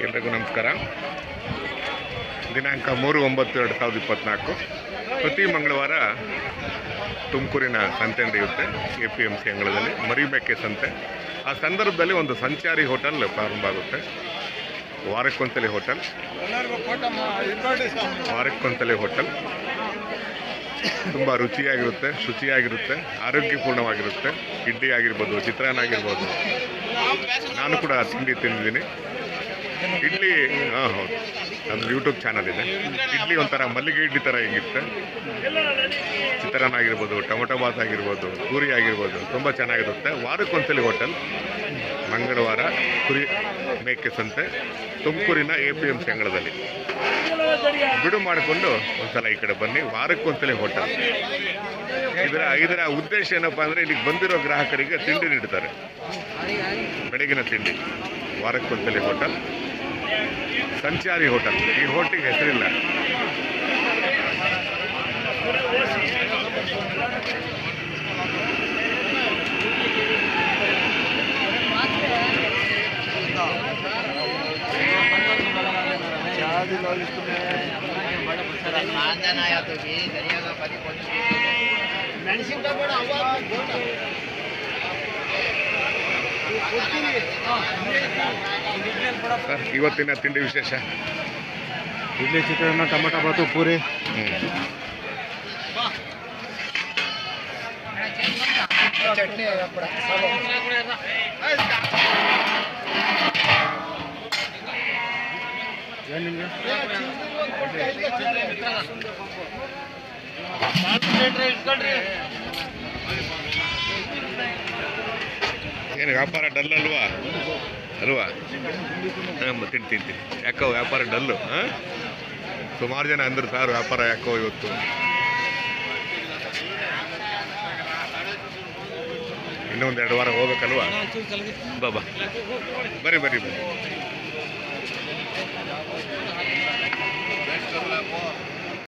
ಎಲ್ರಿಗೂ ನಮಸ್ಕಾರ. ದಿನಾಂಕ 3/9/2024 ಪ್ರತಿ ಮಂಗಳವಾರ ತುಮಕೂರಿನ ಸಂತೆ ನಡೆಯುತ್ತೆ. APMC ಅಂಗಳದಲ್ಲಿ ಮರಿಮೇಕೆ ಸಂತೆ. ಆ ಸಂದರ್ಭದಲ್ಲಿ ಒಂದು ಸಂಚಾರಿ ಹೋಟೆಲ್ ಪ್ರಾರಂಭ ಆಗುತ್ತೆ. ವಾರಕ್ಕೊಂದ್ಸಲಿ ಹೋಟೆಲ್ ತುಂಬ ರುಚಿಯಾಗಿರುತ್ತೆ, ಶುಚಿಯಾಗಿರುತ್ತೆ, ಆರೋಗ್ಯಪೂರ್ಣವಾಗಿರುತ್ತೆ. ಇಡ್ಲಿ ಆಗಿರ್ಬೋದು, ಚಿತ್ರಾನ್ನ ಆಗಿರ್ಬೋದು. ನಾನು ಕೂಡ ತಿಂಡಿ ತಿಂದಿದ್ದೀನಿ. ಇಡ್ಲಿ ಹೌದು, ಅದು ಯೂಟ್ಯೂಬ್ ಚಾನಲ್ ಇದೆ. ಇಡ್ಲಿ ಒಂಥರ ಮಲ್ಲಿಗೆ ಇಡ್ಲಿ ಥರ ಹಿಂಗಿರುತ್ತೆ. ಚಿತ್ರಾನ್ನ ಆಗಿರ್ಬೋದು, ಟೊಮೊಟೊ ಬಾತ್ ಆಗಿರ್ಬೋದು, ಪೂರಿ ಆಗಿರ್ಬೋದು, ತುಂಬ ಚೆನ್ನಾಗಿರುತ್ತೆ. ವಾರಕ್ಕೊಂದ್ಸಲಿ ಹೋಟೆಲ್. ಮಂಗಳವಾರ ಕುರಿ ಮೇಕೆ ಸಂತೆ ತುಮಕೂರಿನ APMC ಅಂಗಳದಲ್ಲಿ. ಬಿಡು ಮಾಡಿಕೊಂಡು ಒಂದ್ಸಲ ಈ ಕಡೆ ಬನ್ನಿ. ವಾರಕ್ಕೊಂದ್ಸಲಿ ಹೋಟೆಲ್. ಇದರ ಉದ್ದೇಶ ಏನಪ್ಪ ಅಂದರೆ ಇಲ್ಲಿಗೆ ಬಂದಿರೋ ಗ್ರಾಹಕರಿಗೆ ತಿಂಡಿ ನೀಡ್ತಾರೆ, ಬೆಳಗಿನ ತಿಂಡಿ. ವಾರಕ್ಕೊಂದ್ಸಲಿ ಹೋಟೆಲ್, ಸಂಚಾರಿ ಹೋಟೆಲ್. ಈ ಹೋಟೆಲ್ಗೆ ಹೆಸರಿಲ್ಲ. ಸರ್, ಇವತ್ತಿನ ತಿಂಡಿ ವಿಶೇಷ ಇಡ್ಲಿ, ಚಿತ್ರಾನ್ನ, ಟೊಮೊಟೊ ಬಾತು, ಪೂರಿ. ಚಟ್ನಿ, ಏನು ವ್ಯಾಪಾರ ಡಲ್ ಅಲ್ವಾ? ತಿಂತೀನಿ. ಯಾಕೋ ವ್ಯಾಪಾರ ಡಲ್ಲು? ಸುಮಾರು ಜನ ಅಂದರು ಸರ್ ವ್ಯಾಪಾರ ಯಾಕೋ ಇವತ್ತು. ಇನ್ನೊಂದು 2 ವಾರ ಹೋಗ್ಬೇಕಲ್ವಾ? ಬಾಬಾ ಬರ್ರಿ.